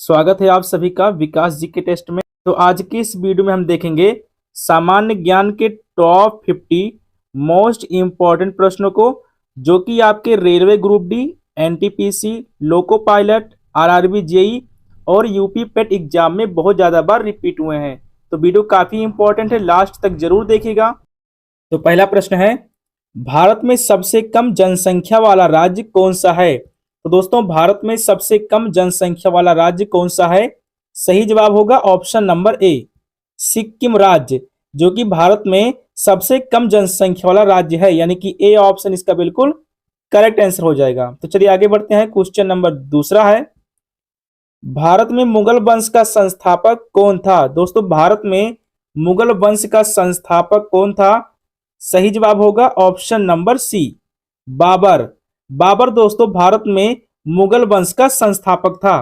स्वागत है आप सभी का विकास जी के टेस्ट में। तो आज की इस वीडियो में हम देखेंगे सामान्य ज्ञान के टॉप 50 मोस्ट इम्पॉर्टेंट प्रश्नों को, जो कि आपके railway group D, NTPC, loco pilot, RRB JE और यूपी पेट एग्जाम में बहुत ज्यादा बार रिपीट हुए हैं। तो वीडियो काफी इंपॉर्टेंट है, लास्ट तक जरूर देखिएगा। तो पहला प्रश्न है, भारत में सबसे कम जनसंख्या वाला राज्य कौन सा है? तो दोस्तों, भारत में सबसे कम जनसंख्या वाला राज्य कौन सा है? सही जवाब होगा ऑप्शन नंबर ए, सिक्किम राज्य, जो कि भारत में सबसे कम जनसंख्या वाला राज्य है, यानी कि ए ऑप्शन इसका बिल्कुल करेक्ट आंसर हो जाएगा। तो चलिए आगे बढ़ते हैं। क्वेश्चन नंबर दूसरा है, भारत में मुगल वंश का संस्थापक कौन था? दोस्तों, भारत में मुगल वंश का संस्थापक कौन था? सही जवाब होगा option number C, Babur. Babur दोस्तों भारत में मुगल वंश का संस्थापक था।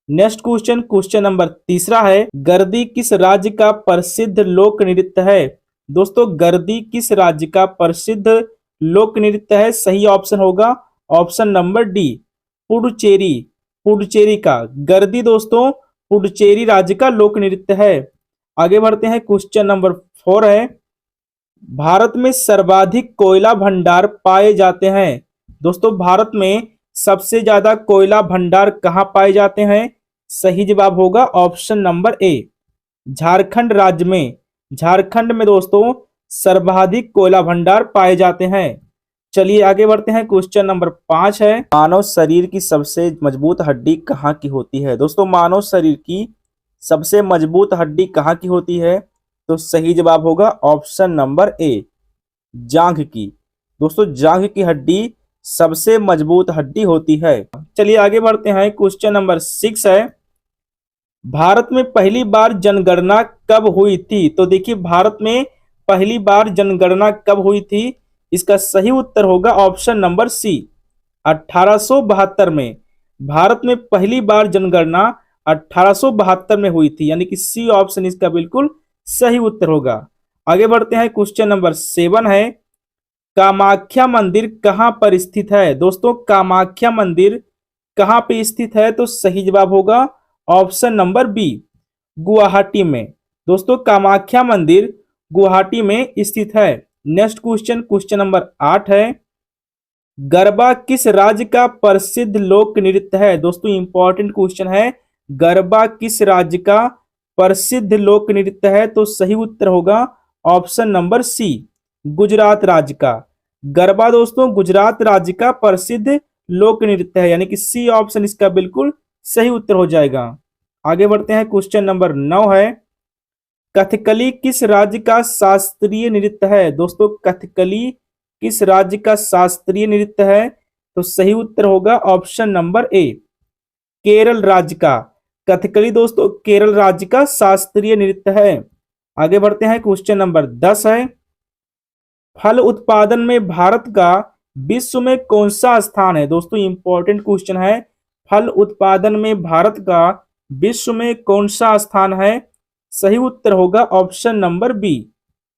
नेक्स्ट क्वेश्चन, क्वेश्चन नंबर तीसरा है, गर्दी किस राज्य का प्रसिद्ध लोक नृत्य है? दोस्तों, गर्दी किस राज्य का प्रसिद्ध लोक नृत्य है? सही ऑप्शन होगा option number D, Puducherry. Puducherry का गर्दी दोस्तों पुडुचेरी राज्य का लोक नृत्य है। आगे बढ़ते हैं। क्वेश्चन नंबर 4 है, भारत में सर्वाधिक कोयला भंडार पाए जाते हैं? दोस्तों, भारत में सबसे ज्यादा कोयला भंडार कहाँ पाए जाते हैं? सही जवाब होगा ऑप्शन नंबर ए, झारखंड राज्य में। झारखंड में दोस्तों सर्वाधिक कोयला भंडार पाए जाते हैं। चलिए आगे बढ़ते हैं। क्वेश्चन नंबर 5 है, मानव शरीर की सबसे मजबूत हड्डी कहाँ की होती है? दोस्तों, मानव शरीर की सबसे मजबूत हड्डी कहाँ की होती है? तो सही जवाब होगा ऑप्शन नंबर ए, जांघ की। दोस्तों, जांघ की हड्डी सबसे मजबूत हड्डी होती है। चलिए आगे बढ़ते हैं। क्वेश्चन नंबर 6 है, भारत में पहली बार जनगणना कब हुई थी? तो देखिए, भारत में पहली बार जनगणना कब हुई थी? इसका सही उत्तर होगा ऑप्शन नंबर सी, 1872 में। भारत में पहली बार जनगणना 1872 में हुई थी, यानी कि सी ऑप्शन इसका बिल्कुल सही उत्तर होगा। आगे बढ़ते हैं। क्वेश्चन नंबर 7 है, कामाख्या मंदिर कहाँ पर स्थित है? दोस्तों, कामाख्या मंदिर कहाँ पे स्थित है? तो सही जवाब होगा ऑप्शन नंबर बी, गुवाहाटी में। दोस्तों, कामाख्या मंदिर गुवाहाटी में स्थित है। नेक्स्ट क्वेश्चन, क्वेश्चन नंबर 8 है, गरबा किस राज्य का प्रसिद्ध लोक नृत्य है? दोस्तों, इंपॉर्टेंट क्वेश्चन है, गरबा किस राज्य का प्रसिद्ध लोक नृत्य है? तो सही उत्तर होगा ऑप्शन नंबर सी, गुजरात राज्य का। गरबा दोस्तों गुजरात राज्य का प्रसिद्ध लोक नृत्य है, यानी कि सी ऑप्शन इसका बिल्कुल सही उत्तर हो जाएगा। आगे बढ़ते हैं। क्वेश्चन नंबर 9 है, कथकली किस राज्य का शास्त्रीय नृत्य है? दोस्तों, कथकली किस राज्य का शास्त्रीय नृत्य है? तो सही उत्तर होगा ऑप्शन नंबर ए, केरल राज्य का। कथकली दोस्तों केरल राज्य का शास्त्रीय नृत्य है। आगे बढ़ते हैं। क्वेश्चन नंबर 10 है, फल उत्पादन में भारत का विश्व में कौन सा स्थान है? दोस्तों, इंपॉर्टेंट क्वेश्चन है, फल उत्पादन में भारत का विश्व में कौन सा स्थान है? सही उत्तर होगा ऑप्शन नंबर बी,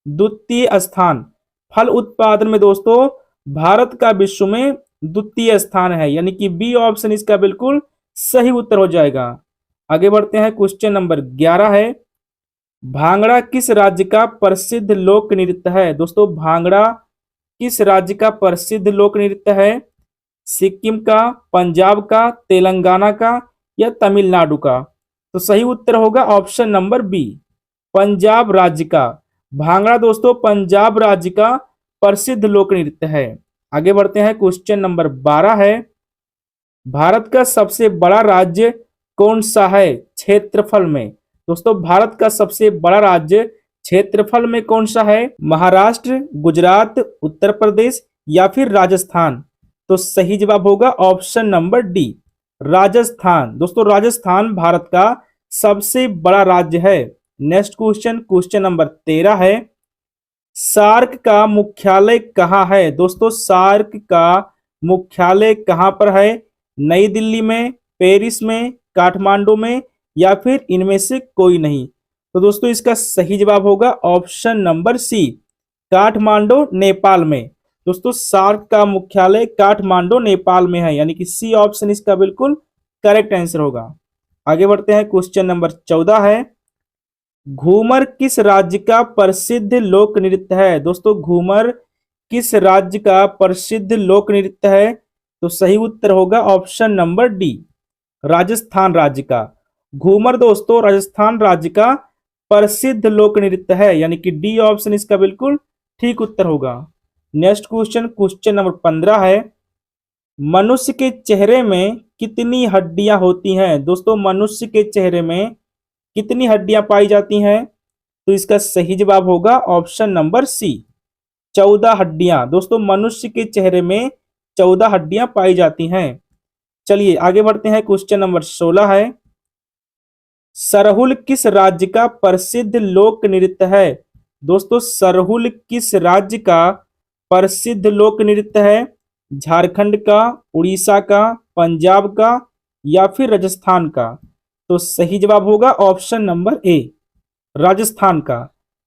द्वितीय स्थान। फल उत्पादन में दोस्तों भारत का विश्व में द्वितीय स्थान है, यानी कि बी ऑप्शन इसका बिल्कुल सही उत्तर हो जाएगा। आगे बढ़ते हैं। क्वेश्चन नंबर 11 है, भांगड़ा किस राज्य का प्रसिद्ध लोक नृत्य है? दोस्तों, भांगड़ा किस राज्य का प्रसिद्ध लोक नृत्य है? सिक्किम का, पंजाब का, तेलंगाना का या तमिलनाडु का? तो सही उत्तर होगा ऑप्शन नंबर बी, पंजाब राज्य का। भांगड़ा दोस्तों पंजाब राज्य का प्रसिद्ध लोक नृत्य है। आगे बढ़ते हैं। क्वेश्चन नंबर 12 है, भारत का सबसे बड़ा राज्य कौन सा है क्षेत्रफल में? दोस्तों, भारत का सबसे बड़ा राज्य क्षेत्रफल में कौन सा है? महाराष्ट्र, गुजरात, उत्तर प्रदेश या फिर राजस्थान? तो सही जवाब होगा ऑप्शन नंबर डी, राजस्थान। दोस्तों, राजस्थान भारत का सबसे बड़ा राज्य है। नेक्स्ट क्वेश्चन, क्वेश्चन नंबर 13 है, सार्क का मुख्यालय कहाँ है? दोस्तों, सार्क का मुख्यालय कहाँ पर है? नई दिल्ली में, पेरिस में, काठमांडू में या फिर इनमें से कोई नहीं? तो दोस्तों, इसका सही जवाब होगा option number C, Kathmandu Nepal में। दोस्तों, सार्क का मुख्यालय काठमांडू नेपाल में है, यानी कि सी ऑप्शन इसका बिल्कुल करेक्ट आंसर होगा। आगे बढ़ते हैं, क्वेश्चन नंबर 14 है, घूमर किस राज्य का प्रसिद्ध लोक नृत्य है? दोस्तों घूमर किस राज्य का प्रसिद्ध लोक नृत्य है? तो सही उत्तर होगा ऑप्शन नंबर डी, राजस्थान राज्य का। घूमर दोस्तों राजस्थान राज्य का प्रसिद्ध लोक नृत्य है, यानी कि डी ऑप्शन इसका बिल्कुल ठीक उत्तर होगा। नेक्स्ट क्वेश्चन, क्वेश्चन नंबर 15 है, मनुष्य के चेहरे में कितनी हड्डियां होती हैं? दोस्तों मनुष्य के चेहरे में कितनी हड्डियां पाई जाती हैं? तो इसका सही जवाब होगा ऑप्शन नंबर सी, 14 हड्डियां। दोस्तों मनुष्य के चेहरे में 14 हड्डियां पाई जाती हैं। चलिए आगे बढ़ते हैं, क्वेश्चन नंबर 16 है, सरहुल किस राज्य का प्रसिद्ध लोक नृत्य है? दोस्तों सरहुल किस राज्य का प्रसिद्ध लोक नृत्य है? झारखंड का, उड़ीसा का, पंजाब का या फिर राजस्थान का? तो सही जवाब होगा ऑप्शन नंबर ए, राजस्थान का।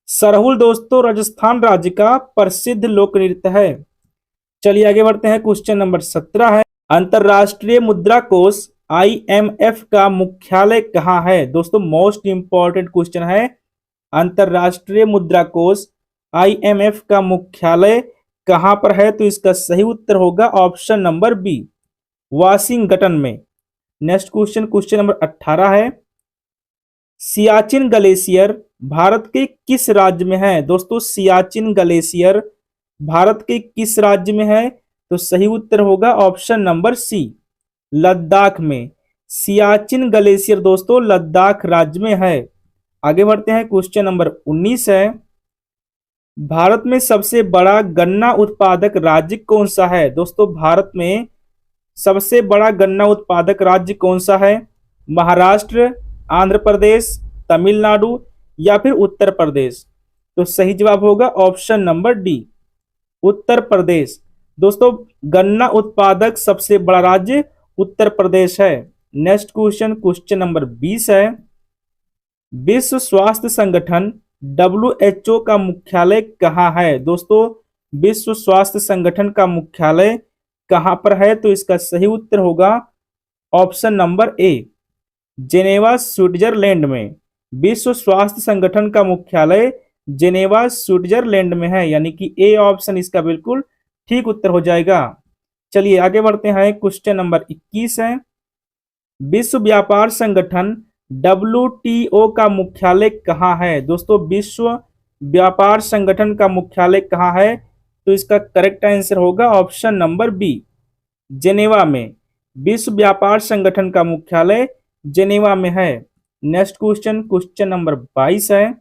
सरहुल दोस्तों राजस्थान राज्य का प्रसिद्ध लोक नृत्य है। चलिए आगे बढ़ते हैं, क्वेश्चन नंबर 17 है, अंतरराष्ट्रीय मुद्रा कोष IMF का मुख्यालय कहाँ है? दोस्तों मोस्ट इंपॉर्टेंट क्वेश्चन है, अंतरराष्ट्रीय मुद्रा कोष IMF का मुख्यालय कहाँ पर है? तो इसका सही उत्तर होगा ऑप्शन नंबर बी, वाशिंगटन में। नेक्स्ट क्वेश्चन, क्वेश्चन नंबर 18 है, सियाचिन ग्लेशियर भारत के किस राज्य में है? दोस्तों सियाचिन ग्लेशियर भारत के किस राज्य में है? तो सही उत्तर होगा ऑप्शन नंबर सी, लद्दाख में। सियाचिन ग्लेशियर दोस्तों लद्दाख राज्य में है। आगे बढ़ते हैं, क्वेश्चन नंबर 19 है, भारत में सबसे बड़ा गन्ना उत्पादक राज्य कौन सा है? दोस्तों भारत में सबसे बड़ा गन्ना उत्पादक राज्य कौन सा है? महाराष्ट्र, आंध्र प्रदेश, तमिलनाडु या फिर उत्तर प्रदेश? तो सही जवाब होगा option number D, Uttar Pradesh. दोस्तों गन्ना उत्पादक सबसे बड़ा राज्य उत्तर प्रदेश है। नेक्स्ट क्वेश्चन, क्वेश्चन नंबर 20 है, विश्व स्वास्थ्य संगठन WHO का मुख्यालय कहाँ है? दोस्तों विश्व स्वास्थ्य संगठन का मुख्यालय कहाँ पर है? तो इसका सही उत्तर होगा option number A, Geneva Switzerland में। विश्व स्वास्थ्य संगठन का मुख्यालय जेनेवा स्विट्जरलैंड में है, यानी कि ए ऑप्शन इसका बिल्कुल ठीक उत्तर हो जाएगा। चलिए आगे बढ़ते हैं, क्वेश्चन नंबर 21 है, विश्व व्यापार संगठन WTO का मुख्यालय कहाँ है? दोस्तों विश्व व्यापार संगठन का मुख्यालय कहाँ है? तो इसका करेक्ट आंसर होगा ऑप्शन नंबर बी, जेनेवा में। विश्व व्यापार संगठन का मुख्यालय जेनेवा में है। नेक्स्ट क्वेश्चन, क्वेश्चन नंबर 22 है,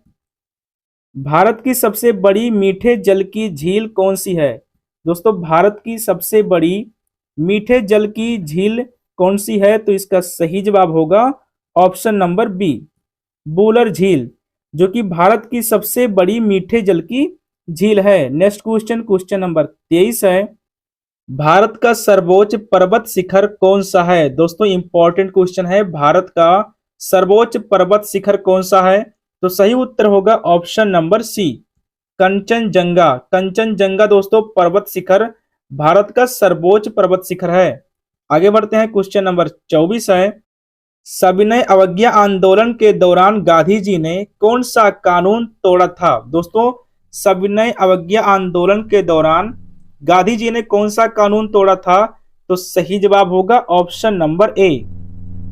भारत की सबसे बड़ी मीठे जल की झील कौन सी है? दोस्तों भारत की सबसे बड़ी मीठे जल की झील कौन सी है? तो इसका सही जवाब होगा ऑप्शन नंबर बी, बूलर झील, जो कि भारत की सबसे बड़ी मीठे जल की झील है। नेक्स्ट क्वेश्चन, क्वेश्चन नंबर 23 है, भारत का सर्वोच्च पर्वत शिखर कौन सा है? दोस्तों इंपॉर्टेंट क्वेश्चन है, भारत का सर्वोच्च पर्वत शिखर कौन सा है? तो सही उत्तर होगा option number C, Kanchenjunga. Kanchenjunga दोस्तों पर्वत शिखर भारत का सर्वोच्च पर्वत शिखर है। आगे बढ़ते हैं, क्वेश्चन नंबर 24 है, सविनय अवज्ञा आंदोलन के दौरान गांधी जी ने कौन सा कानून तोड़ा था? दोस्तों सविनय अवज्ञा आंदोलन के दौरान गांधी जी ने कौन सा कानून तोड़ा था? तो सही जवाब होगा ऑप्शन नंबर ए,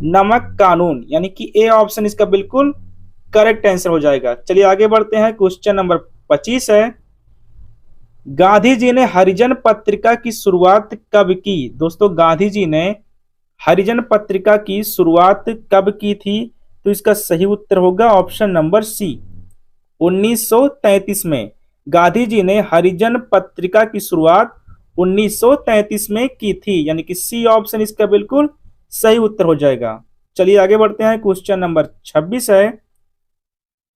नमक कानून, यानी कि ए ऑप्शन इसका बिल्कुल करेक्ट आंसर हो जाएगा। चलिए आगे बढ़ते हैं, क्वेश्चन नंबर 25 है, गांधी जी ने हरिजन पत्रिका की शुरुआत कब की? दोस्तों गांधी जी ने हरिजन पत्रिका की शुरुआत कब की थी? तो इसका सही उत्तर होगा ऑप्शन नंबर सी, 1933 में। गांधी जी ने हरिजन पत्रिका की शुरुआत 1933 में की थी, यानी कि सी ऑप्शन इसका बिल्कुल सही उत्तर हो जाएगा। चलिए आगे बढ़ते हैं, क्वेश्चन नंबर 26 है,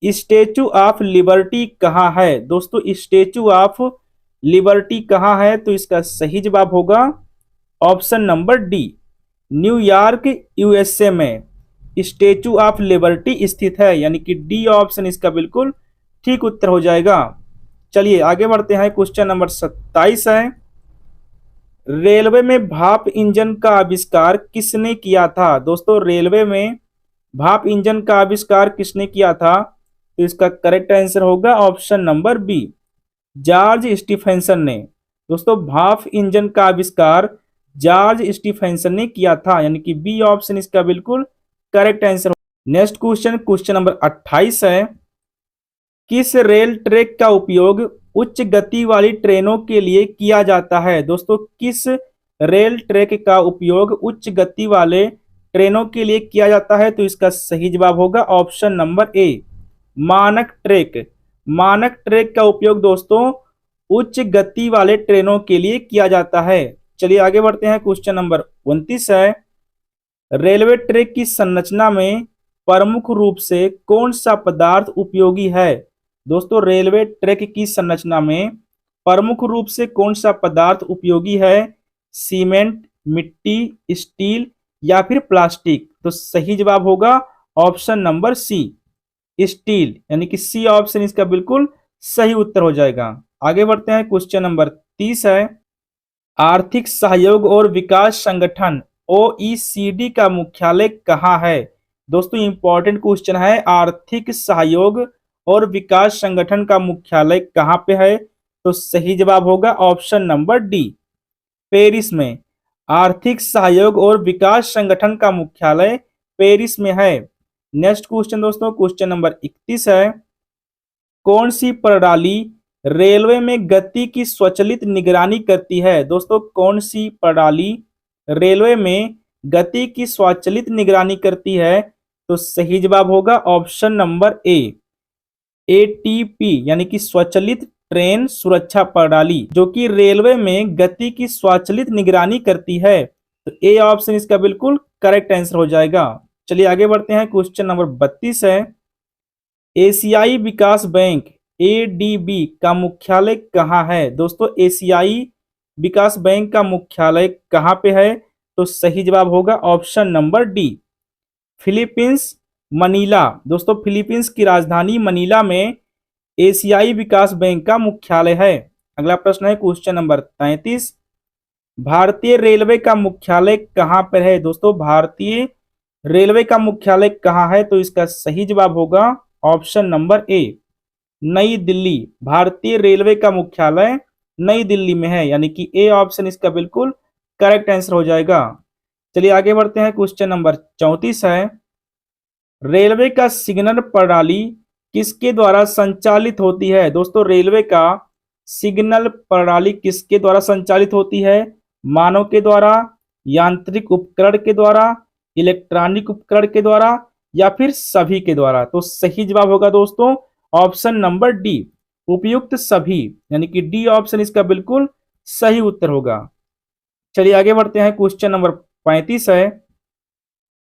स्टेचू ऑफ लिबर्टी कहाँ है? दोस्तों स्टेचू ऑफ लिबर्टी कहाँ है? तो इसका सही जवाब होगा option number D, New York USA में स्टेचू ऑफ लिबर्टी स्थित है, यानी कि डी ऑप्शन इसका बिल्कुल ठीक उत्तर हो जाएगा। चलिए आगे बढ़ते हैं, क्वेश्चन नंबर 27 है, रेलवे में भाप इंजन का आविष्कार किसने किया था? दोस्तों रेलवे में भाप इंजन का आविष्कार किसने किया था? तो इसका करेक्ट आंसर होगा option number B, George Stephenson ने। दोस्तों भाप इंजन का आविष्कार जॉर्ज स्टीफेंसन ने किया था, यानी कि बी ऑप्शन इसका बिल्कुल correct answer. Next question, question number 28 है, किस रेल ट्रैक का उपयोग उच्च गति वाली ट्रेनों के लिए किया जाता है? दोस्तों किस रेल ट्रैक का उपयोग उच्च गति वाले ट्रेनों के लिए किया जाता है? तो इसका सही जवाब होगा ऑप्शन नंबर ए, मानक ट्रैक। मानक ट्रैक का उपयोग दोस्तों उच्च गति वाले ट्रेनों के लिए किया जाता है। चलिए आगे बढ़ते हैं, क्वेश्चन नंबर 29 है, रेलवे ट्रैक की संरचना में प्रमुख रूप से कौन सा पदार्थ उपयोगी है? दोस्तों रेलवे ट्रैक की संरचना में प्रमुख रूप से कौन सा पदार्थ उपयोगी है? सीमेंट, मिट्टी, स्टील या फिर प्लास्टिक? तो सही जवाब होगा ऑप्शन नंबर सी, स्टील, यानी कि सी ऑप्शन इसका बिल्कुल सही उत्तर हो जाएगा। आगे बढ़ते हैं, क्वेश्चन नंबर 30 है, आर्थिक सहयोग और विकास संगठन ओईसीडी का मुख्यालय कहाँ है? दोस्तों इंपॉर्टेंट क्वेश्चन है, आर्थिक सहयोग और विकास संगठन का मुख्यालय कहाँ पे है? तो सही जवाब होगा ऑप्शन नंबर डी, पेरिस में। आर्थिक सहयोग और विकास संगठन का मुख्यालय पेरिस में है। नेक्स्ट क्वेश्चन दोस्तों, क्वेश्चन नंबर 31 है, कौन सी प्रणाली रेलवे में गति की स्वचालित निगरानी करती है? दोस्तों कौन सी प्रणाली रेलवे में गति की स्वचालित निगरानी करती है? तो सही जवाब होगा ऑप्शन नंबर ए, एटीपी, यानी कि स्वचालित ट्रेन सुरक्षा प्रणाली, जो कि रेलवे में गति की स्वचालित निगरानी करती है। तो ए ऑप्शन इसका बिल्कुल करेक्ट आंसर हो जाएगा। चलिए आगे बढ़ते हैं, क्वेश्चन नंबर 32 है, एशियाई विकास बैंक एडीबी का मुख्यालय कहाँ है? दोस्तों एशियाई विकास बैंक का मुख्यालय कहाँ पे है? तो सही जवाब होगा option number D, Philippines, Manila. दोस्तों फिलीपींस की राजधानी मनीला में एशियाई विकास बैंक का मुख्यालय है। अगला प्रश्न है क्वेश्चन नंबर 33, भारतीय रेलवे का मुख्यालय कहाँ पर है? दोस्तों भारतीय रेलवे का मुख्यालय कहाँ है? तो इसका सही जवाब होगा ऑप्शन नंबर ए, नई दिल्ली। भारतीय रेलवे का मुख्यालय नई दिल्ली में है, यानी कि ए ऑप्शन इसका बिल्कुल करेक्ट आंसर हो जाएगा। चलिए आगे बढ़ते हैं, क्वेश्चन नंबर 34 है, रेलवे का सिग्नल प्रणाली किसके द्वारा संचालित होती है? दोस्तों रेलवे का सिग्नल प्रणाली किसके द्वारा संचालित होती है? मानव के द्वारा, यांत्रिक उपकरण के द्वारा, इलेक्ट्रॉनिक उपकरण के द्वारा या फिर सभी के द्वारा? तो सही जवाब होगा दोस्तों ऑप्शन नंबर डी, उपयुक्त सभी, यानी कि डी ऑप्शन इसका बिल्कुल सही उत्तर होगा। चलिए आगे बढ़ते हैं, क्वेश्चन नंबर 35 है,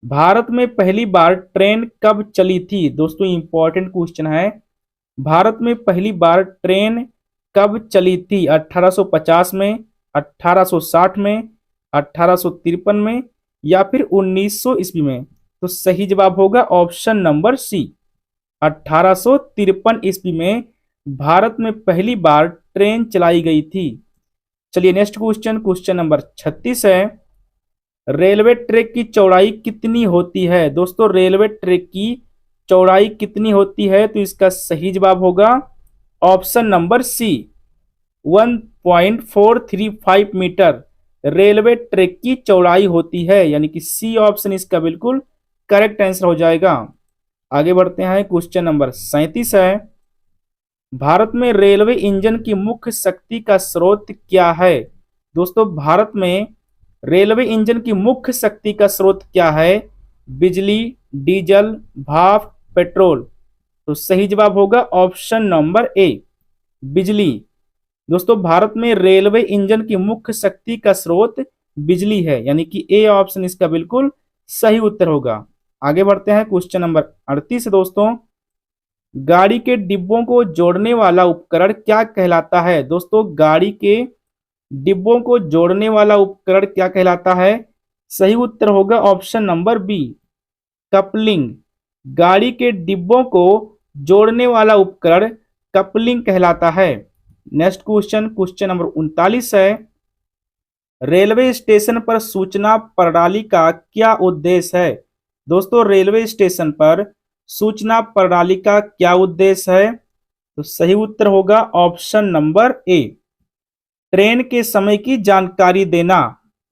भारत में पहली बार ट्रेन कब चली थी? दोस्तों इंपॉर्टेंट क्वेश्चन है, भारत में पहली बार ट्रेन कब चली थी? 1850 में, 1860 में, 1853 में या फिर 1900 ईस्वी में? तो सही जवाब होगा ऑप्शन नंबर सी, 1853 ईस्वी में भारत में पहली बार ट्रेन चलाई गई थी। चलिए नेक्स्ट क्वेश्चन, क्वेश्चन नंबर 36 है, रेलवे ट्रैक की चौड़ाई कितनी होती है? दोस्तों रेलवे ट्रैक की चौड़ाई कितनी होती है? तो इसका सही जवाब होगा option number C, 1.435 metre railway track की चौड़ाई होती है, यानी कि सी ऑप्शन इसका बिल्कुल करेक्ट आंसर हो जाएगा। आगे बढ़ते हैं, क्वेश्चन नंबर 37 है, भारत में रेलवे इंजन की मुख्य शक्ति का स्रोत क्या है? दोस्तों भारत में रेलवे इंजन की मुख्य शक्ति का स्रोत क्या है? बिजली, डीजल, भाप, पेट्रोल? तो सही जवाब होगा ऑप्शन नंबर ए, बिजली। दोस्तों भारत में रेलवे इंजन की मुख्य शक्ति का स्रोत बिजली है, यानी कि ए ऑप्शन इसका बिल्कुल सही उत्तर होगा। आगे बढ़ते हैं, क्वेश्चन नंबर 38 दोस्तों, गाड़ी के डिब्बों को जोड़ने वाला उपकरण क्या कहलाता है? दोस्तों गाड़ी के डिब्बों को जोड़ने वाला उपकरण क्या कहलाता है? सही उत्तर होगा ऑप्शन नंबर बी, कपलिंग। गाड़ी के डिब्बों को जोड़ने वाला उपकरण कपलिंग कहलाता है। नेक्स्ट क्वेश्चन, क्वेश्चन नंबर 39 है, रेलवे स्टेशन पर सूचना प्रणाली का क्या उद्देश्य है? दोस्तों रेलवे स्टेशन पर सूचना प्रणाली का क्या उद्देश्य है? तो सही उत्तर होगा ऑप्शन नंबर ए, ट्रेन के समय की जानकारी देना।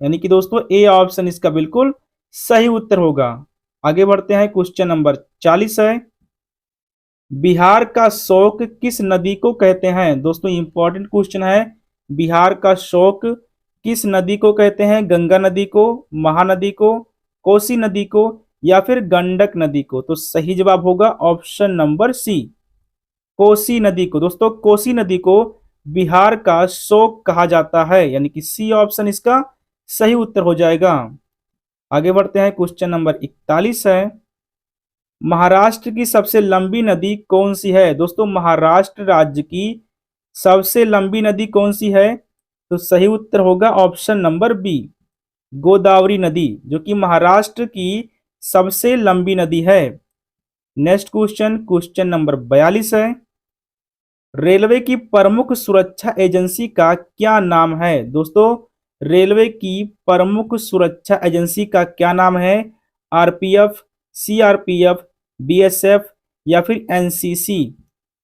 यानी कि दोस्तों ए ऑप्शन इसका बिल्कुल सही उत्तर होगा। आगे बढ़ते हैं, क्वेश्चन नंबर 40 है, बिहार का शोक किस नदी को कहते हैं? दोस्तों इंपॉर्टेंट क्वेश्चन है, बिहार का शोक किस नदी को कहते हैं? गंगा नदी को, महानदी को, कोसी नदी को, या फिर गंडक नदी को? तो सही जवाब होगा ऑप्शन नंबर सी, कोसी नदी को। दोस्तों कोसी नदी को बिहार का शोक कहा जाता है, यानी कि सी ऑप्शन इसका सही उत्तर हो जाएगा। आगे बढ़ते हैं, क्वेश्चन नंबर 41 है, महाराष्ट्र की सबसे लंबी नदी कौन सी है? दोस्तों महाराष्ट्र राज्य की सबसे लंबी नदी कौन सी है? तो सही उत्तर होगा ऑप्शन नंबर बी, गोदावरी नदी, जो कि महाराष्ट्र की सबसे लंबी नदी है। नेक्स्ट क्वेश्चन, क्वेश्चन नंबर 42 है, रेलवे की प्रमुख सुरक्षा एजेंसी का क्या नाम है? दोस्तों रेलवे की प्रमुख सुरक्षा एजेंसी का क्या नाम है? आरपीएफ, सीआरपीएफ, बीएसएफ, या फिर एनसीसी?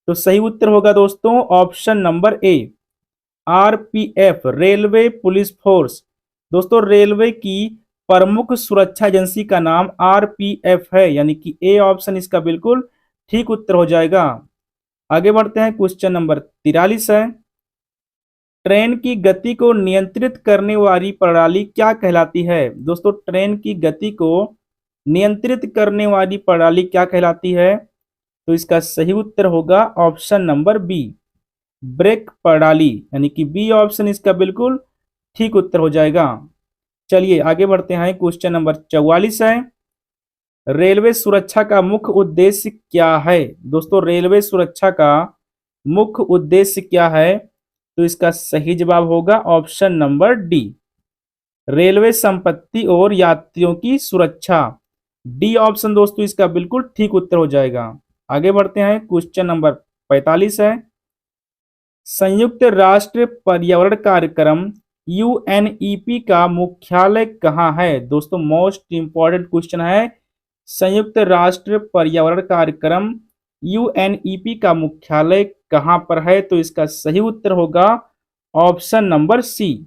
तो सही उत्तर होगा दोस्तों option number A, RPF, railway police force. दोस्तों रेलवे की प्रमुख सुरक्षा एजेंसी का नाम आरपीएफ है, यानी कि ए ऑप्शन इसका बिल्कुल ठीक उत्तर हो जाएगा। आगे बढ़ते हैं, क्वेश्चन नंबर 43 है, ट्रेन की गति को नियंत्रित करने वाली प्रणाली क्या कहलाती है? दोस्तों ट्रेन की गति को नियंत्रित करने वाली प्रणाली क्या कहलाती है? तो इसका सही उत्तर होगा ऑप्शन नंबर बी, ब्रेक प्रणाली, यानी कि बी ऑप्शन इसका बिल्कुल ठीक उत्तर हो जाएगा। चलिए आगे बढ़ते हैं, क्वेश्चन नंबर 44 है, रेलवे सुरक्षा का मुख्य उद्देश्य क्या है? दोस्तों रेलवे सुरक्षा का मुख्य उद्देश्य क्या है? तो इसका सही जवाब होगा ऑप्शन नंबर डी, रेलवे संपत्ति और यात्रियों की सुरक्षा। डी ऑप्शन दोस्तों इसका बिल्कुल ठीक उत्तर हो जाएगा। आगे बढ़ते हैं, क्वेश्चन नंबर 45 है, संयुक्त राष्ट्र पर्यावरण कार्यक्रम यूएनईपी का मुख्यालय कहाँ है? दोस्तों मोस्ट इंपॉर्टेंट क्वेश्चन है, संयुक्त राष्ट्र पर्यावरण कार्यक्रम यूएनईपी का मुख्यालय कहाँ पर है? तो इसका सही उत्तर होगा option number C,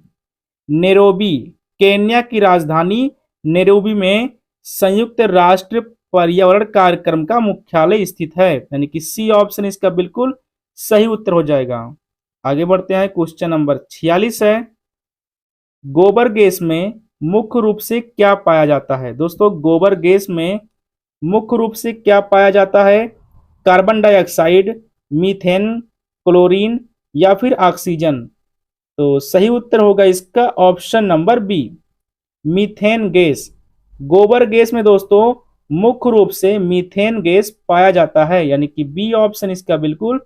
Nairobi, Kenya की राजधानी नैरोबी में संयुक्त राष्ट्र पर्यावरण कार्यक्रम का मुख्यालय स्थित है, यानी कि सी ऑप्शन इसका बिल्कुल सही उत्तर हो जाएगा। आगे बढ़ते हैं, क्वेश्चन नंबर 46 है, गोबर गैस में मुख्य रूप से क्या पाया जाता है? दोस्तों गोबर गैस में मुख्य रूप से क्या पाया जाता है? कार्बन डाइऑक्साइड, मीथेन, क्लोरीन, या फिर ऑक्सीजन? तो सही उत्तर होगा इसका option number B, methane gas. गोबर गैस में दोस्तों मुख्य रूप से मीथेन गैस पाया जाता है, यानी कि बी ऑप्शन इसका बिल्कुल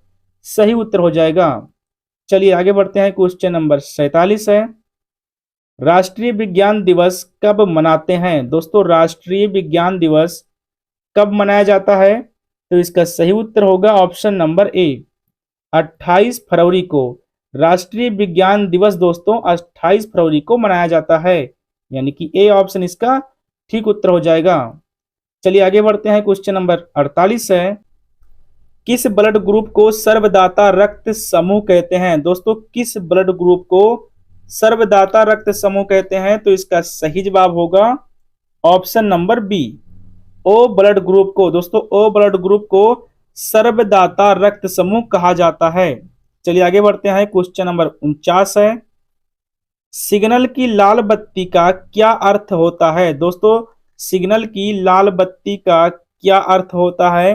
सही उत्तर हो जाएगा। चलिए आगे बढ़ते हैं, क्वेश्चन नंबर 47 है, राष्ट्रीय विज्ञान दिवस कब मनाते हैं? दोस्तों राष्ट्रीय विज्ञान दिवस कब मनाया जाता है? तो इसका सही उत्तर होगा ऑप्शन नंबर ए, 28 फरवरी को। राष्ट्रीय विज्ञान दिवस दोस्तों 28 फरवरी को मनाया जाता है, यानी कि ए ऑप्शन इसका ठीक उत्तर हो जाएगा। चलिए आगे बढ़ते हैं, क्वेश्चन नंबर 48 है, किस ब्लड ग्रुप को सर्वदाता रक्त समूह कहते हैं? दोस्तों किस ब्लड ग्रुप को सर्वदाता रक्त समूह कहते हैं? तो इसका सही जवाब होगा option number B, O blood group को। दोस्तों ओ ब्लड ग्रुप को सर्वदाता रक्त समूह कहा जाता है। चलिए आगे बढ़ते हैं, क्वेश्चन नंबर 49 है, सिग्नल की लाल बत्ती का क्या अर्थ होता है? दोस्तों सिग्नल की लाल बत्ती का क्या अर्थ होता है?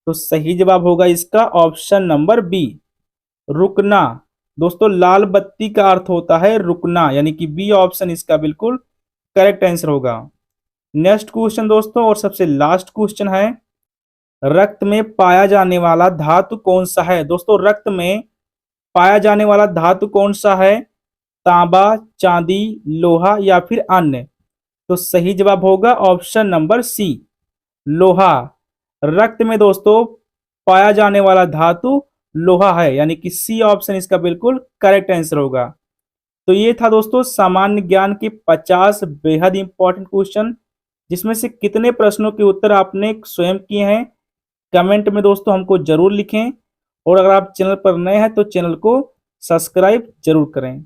तो सही जवाब होगा इसका ऑप्शन नंबर बी, रुकना। दोस्तों लाल बत्ती का अर्थ होता है रुकना, यानी कि बी ऑप्शन इसका बिल्कुल करेक्ट आंसर होगा। नेक्स्ट क्वेश्चन दोस्तों और सबसे लास्ट क्वेश्चन है, रक्त में पाया जाने वाला धातु कौन सा है? दोस्तों रक्त में पाया जाने वाला धातु कौन सा है? तांबा, चांदी, लोहा, या फिर अन्य? तो सही जवाब होगा ऑप्शन नंबर सी, लोहा। रक्त में दोस्तों पाया जाने वाला धातु लोहा है, यानी कि सी ऑप्शन इसका बिल्कुल करेक्ट आंसर होगा। तो ये था दोस्तों सामान्य ज्ञान के 50 बेहद इंपॉर्टेंट क्वेश्चन जिसमें से कितने प्रश्नों के उत्तर आपने स्वयं किए हैं कमेंट में दोस्तों हमको जरूर लिखें। और अगर आप चैनल पर नए हैं तो चैनल को सब्सक्राइब जरूर करें।